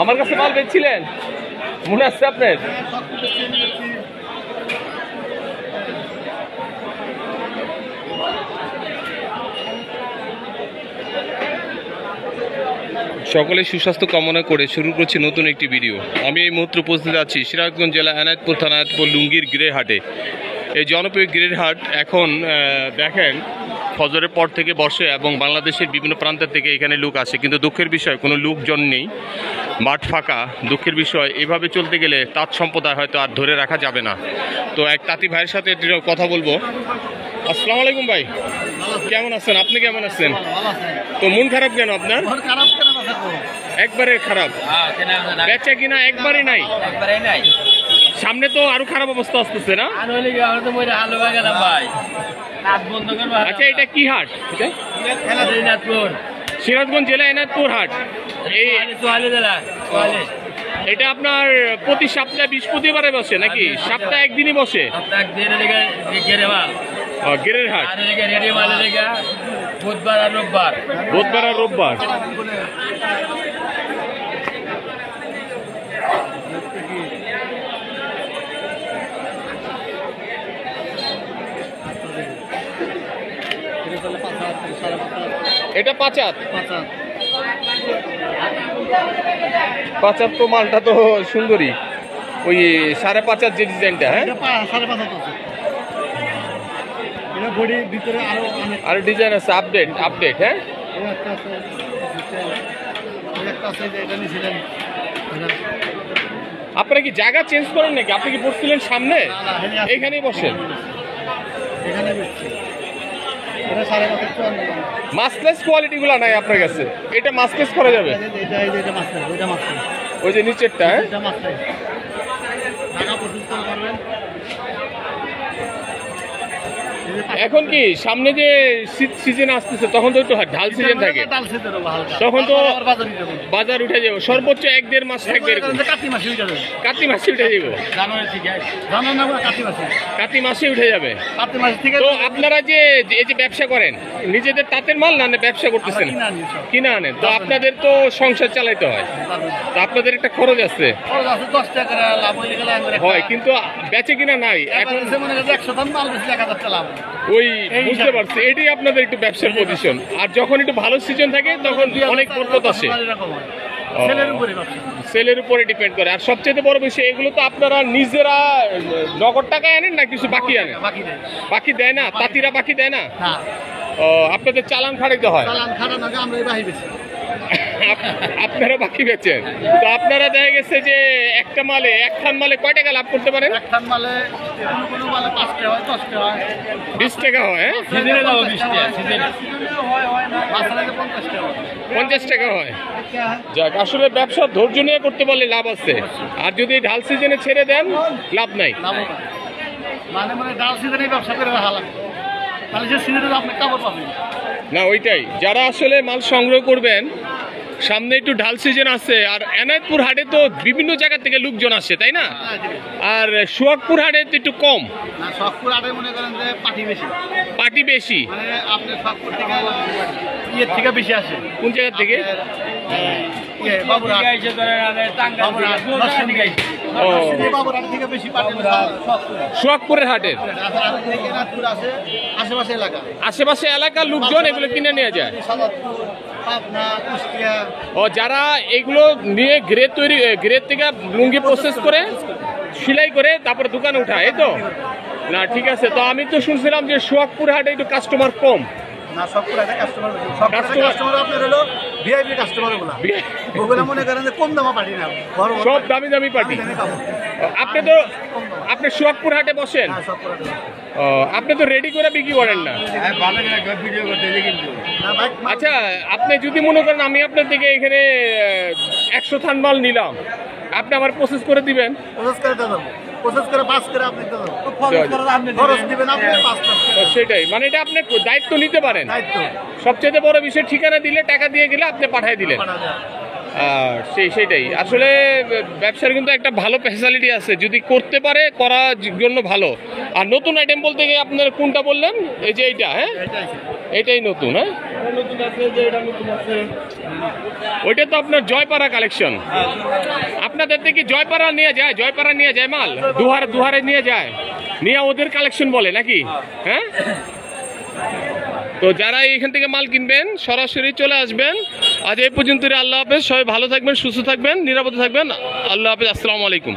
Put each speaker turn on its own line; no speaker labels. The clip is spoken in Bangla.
আমার কাছে মাল বেচছিলেন, মনে আসছে আপনার? সকলে সুস্বাস্থ্য কামনা করে শুরু করছি নতুন একটি ভিডিও। আমি এই মুহূর্তে উপস্থিত আছি সিরাজগঞ্জ জেলা এনায়েতপুর থানা লুঙ্গির গিরের হাটে। এই জনপ্রিয় গিরের হাট এখন দেখেন ফজরের পর থেকে বসে এবং বাংলাদেশের বিভিন্ন প্রান্ত থেকে এখানে লোক আসে, কিন্তু দুঃখের বিষয় কোনো লোকজন নেই, মাঠ ফাঁকা। দুঃখের বিষয়, এভাবে চলতে গেলে তাঁত সম্প্রদায় হয়তো আর ধরে রাখা যাবে না। তো এক তাঁতি ভাইয়ের সাথে কথা বলবো। আসসালামু আলাইকুম ভাই, কেমন আছেন? আপনি কেমন আছেন? তো মন খারাপ কেন আপনার? একবারে খারাপ? বেচা কিনা একবারে নাই? সামনে তো আরো খারাপ অবস্থা আসতেছে না? আচ্ছা, এটা কি হাট? সিরাজগঞ্জ জেলা এনায়েতপুর হাট। এটা আপনার প্রতি সপ্তাহে বৃহস্পতিবারে বসে নাকি সপ্তাহে একদিনই বসে? গিরের হাট বুধবার আর রোববার। এটা পাঁচাত তো মালটা তো সুন্দরী, ওই 5.5 যে ডিজাইনটা। হ্যাঁ, আর ডিজাইন আছে আপডেট। হ্যাঁ, আপনারা কি জায়গা চেঞ্জ করেন নাকি? আপনি কি বসছিলেন সামনে? এইখানেই বসেন? মাসলেস কোয়ালিটি গুলা নাই আপনার কাছে? এটা মাসলেস করা যাবে? ওই যে নিচেরটা। এখন কি সামনে যে শীত সিজন আসতেছে, তখন তো একটু ঢাল সিজন থাকে, তখন তো বাজার উঠে যাবে। সর্বোচ্চ 1-1.5 মাস থাকবে। কাতি মাসে উঠে যাবে, কাতি মাসে উঠে যাবে। তো আপনারা যে এই যে ব্যবসা করেন, নিজেদের তাঁতের মাল না ব্যবসা করতেছেন? কিনা আনেন। তো আপনাদের তো সংসার চালাইতে হয়, তো আপনাদের একটা খরচ আছে হয়, কিন্তু বেচে কিনা নাই। এখন ওই বুঝতে পারছি, এটাই আপনাদের একটু ব্যবসার পজিশন। আর যখন একটু ভালো সিজন থাকে তখন অনেক বরকত আসে, সেলের উপরে ডিপেন্ড করে। আর সবচেয়ে বড় বিষয়, এগুলো তো আপনারা নিজেরা নগদ টাকায় আনেন না কিছু বাকি আনেন? বাকি দেয় না, তাঁতিরা বাকি দেয় না? আপনাদের চালান খাটাইতে হয়, আপনারা বাকি বেচেন। তো আপনারা দেখা গেছে যে এক খান মালে কয় টাকা লাভ করতে পারেন? 20 টাকা হয়। 50 টাকা হয়। যাক, আসলে ব্যবসা ধৈর্য নিয়ে করতে পারলে লাভ আছে। আর যদি ঢাল সিজনে ছেড়ে দেন, লাভ নাই। না, ওইটাই। যারা আসলে মাল সংগ্রহ করবেন, সামনে একটু ঢাল সিজন আছে। আর এনায়েতপুর হাটে তো বিভিন্ন জায়গা থেকে লোকজন আসে, তাই না? আর সোহাগপুর হাটে তো একটু কম। পার্টি বেশি বেশি আসে। কোন জায়গা থেকে? সোহাগপুরের হাটের আশেপাশে এলাকার লোকজন এগুলো কিনে নিয়ে যায়। ও, যারা এগুলো নিয়ে গ্রেড থেকে লুঙ্গি প্রসেস করে সেলাই করে তারপরে দোকানে উঠায়, এই তো? না, ঠিক আছে। তো আমি তো শুনছিলাম যে সোহাগপুর হাটে একটু কাস্টমার কম। সব দামি দামি পার্টি। আপনি সোহাগপুর হাটে বসেন? আপনি তো রেডি করে বিক্রি করেন না? আচ্ছা, আপনি যদি মনে করেন আমি আপনার থেকে এখানে 100 থান মাল নিলাম, আপনি আমার প্রসেস করে দিবেন? সেটাই, মানে এটা আপনি দায়িত্ব নিতে পারেন। সবচেয়ে বড় বিষয়, ঠিকানা দিলে, টাকা দিয়ে গেলে আপনি পাঠিয়ে দিলেন। আর সেইটাই আসলে ব্যবসার কিন্তু একটা ভালো ফ্যাসিলিটি আছে, যদি করতে পারে করার জন্য ভালো। আর নতুন আইটেম বলতে গিয়ে আপনার কোনটা বললেন? এই যে এইটা। হ্যাঁ, এটাই নতুন, হ্যাঁ?
নতুন আছে, যে এটা নতুন আছে।
ওইটা তো আপনার জয়পাড়া কালেকশন। আপনাদের থেকে জয়পাড়া নিয়ে যায়, জয়পাড়া নিয়ে যায় মাল, দুহারে নিয়ে যায়, নিয়ে ওদের কালেকশন বলে নাকি? হ্যাঁ। তো যারা এখান থেকে মাল কিনবেন সরাসরি চলে আসবেন। আজ এই পর্যন্ত, আল্লাহ হাফেজ। সবাই ভালো থাকবেন, সুস্থ থাকবেন, নিরাপদে থাকবেন। আল্লাহ হাফেজ, আসসালামু আলাইকুম।